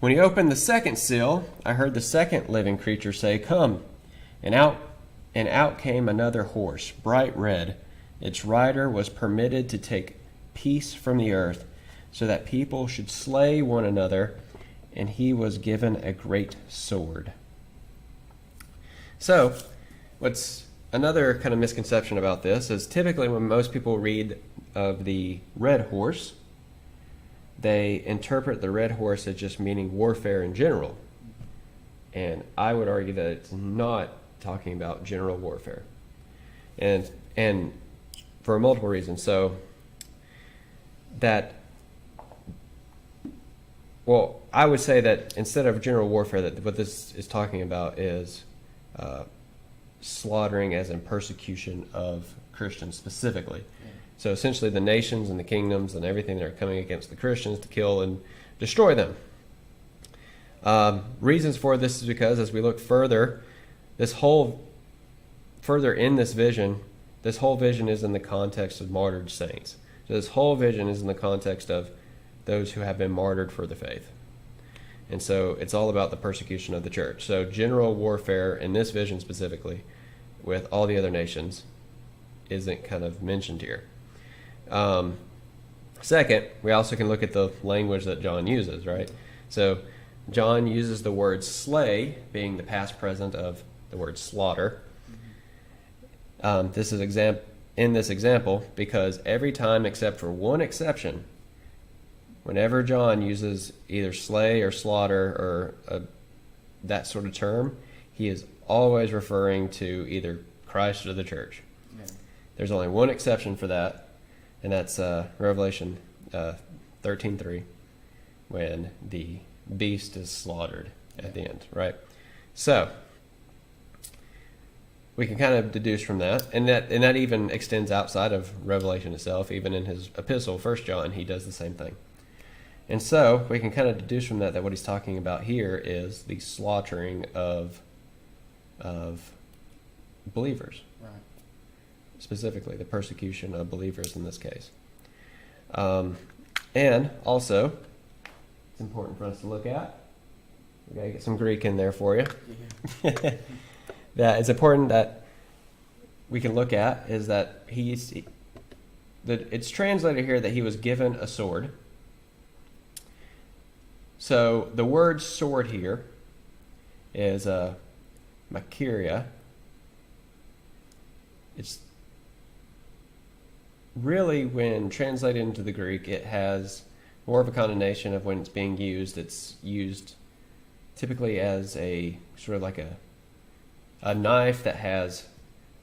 When he opened the second seal, I heard the second living creature say, "Come." And out came another horse, bright red. Its rider was permitted to take peace from the earth, so that people should slay one another, and he was given a great sword. So, what's another kind of misconception about this is typically when most people read of the red horse, they interpret the red horse as just meaning warfare in general. And I would argue that it's not talking about general warfare. And for multiple reasons. So I would say that instead of general warfare, that what this is talking about is slaughtering as in persecution of Christians specifically. Yeah. So essentially the nations and the kingdoms and everything that are coming against the Christians to kill and destroy them. Reasons for this is because as we look further in this vision, this whole vision is in the context of martyred saints. So this whole vision is in the context of those who have been martyred for the faith. And so it's all about the persecution of the church. So general warfare in this vision specifically with all the other nations isn't kind of mentioned here. Second, we also can look at the language that John uses, right? So John uses the word slay being the past present of the word slaughter. This is in this example because every time except for one exception, whenever John uses either slay or slaughter or that sort of term, he is always referring to either Christ or the church. Yeah. There's only one exception for that, and that's Revelation 13:3, when the beast is slaughtered at the end, right? So we can kind of deduce from that, and that even extends outside of Revelation itself. Even in his epistle, 1 John, he does the same thing. And so we can kind of deduce from that what he's talking about here is the slaughtering of believers. Right. Specifically, the persecution of believers in this case. And also, it's important for us to look at. We gotta get some Greek in there for you. Yeah. That it's important that we can look at is that it's translated here that he was given a sword. So the word sword here is makiria. It's really, when translated into the Greek, it has more of a connotation of when it's being used. It's used typically as a sort of like a knife that has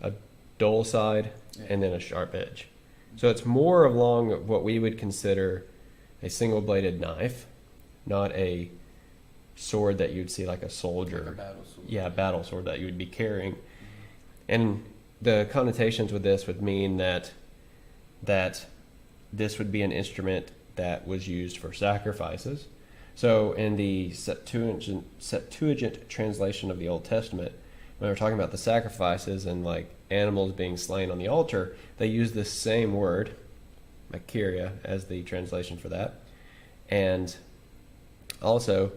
a dull side and then a sharp edge. So it's more along what we would consider a single-bladed knife, not a sword that you'd see like a soldier. Like a battle sword. Yeah, a battle sword that you would be carrying. And the connotations with this would mean that this would be an instrument that was used for sacrifices. So in the Septuagint translation of the Old Testament, when we're talking about the sacrifices and like animals being slain on the altar, they use this same word, makiria, as the translation for that. And also,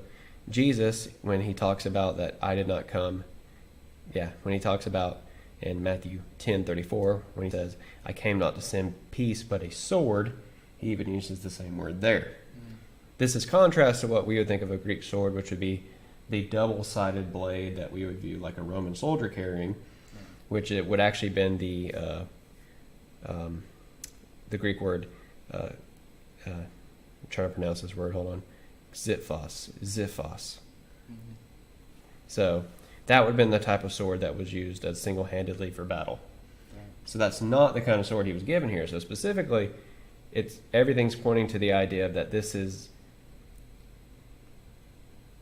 Jesus, when he talks about that I did not come, when he talks about in Matthew 10:34, when he says, I came not to send peace but a sword, he even uses the same word there. This is contrast to what we would think of a Greek sword, which would be the double-sided blade that we would view like a Roman soldier carrying, which it would actually been the Greek word, I'm trying to pronounce this word, hold on, Xiphos. Mm-hmm. So that would have been the type of sword that was used as single-handedly for battle. Right. So that's not the kind of sword he was given here. So specifically, everything's pointing to the idea that this is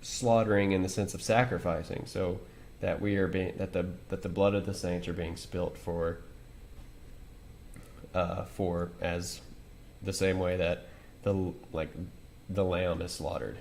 slaughtering in the sense of sacrificing, so that that the blood of the saints are being spilt for as the same way that the lamb is slaughtered.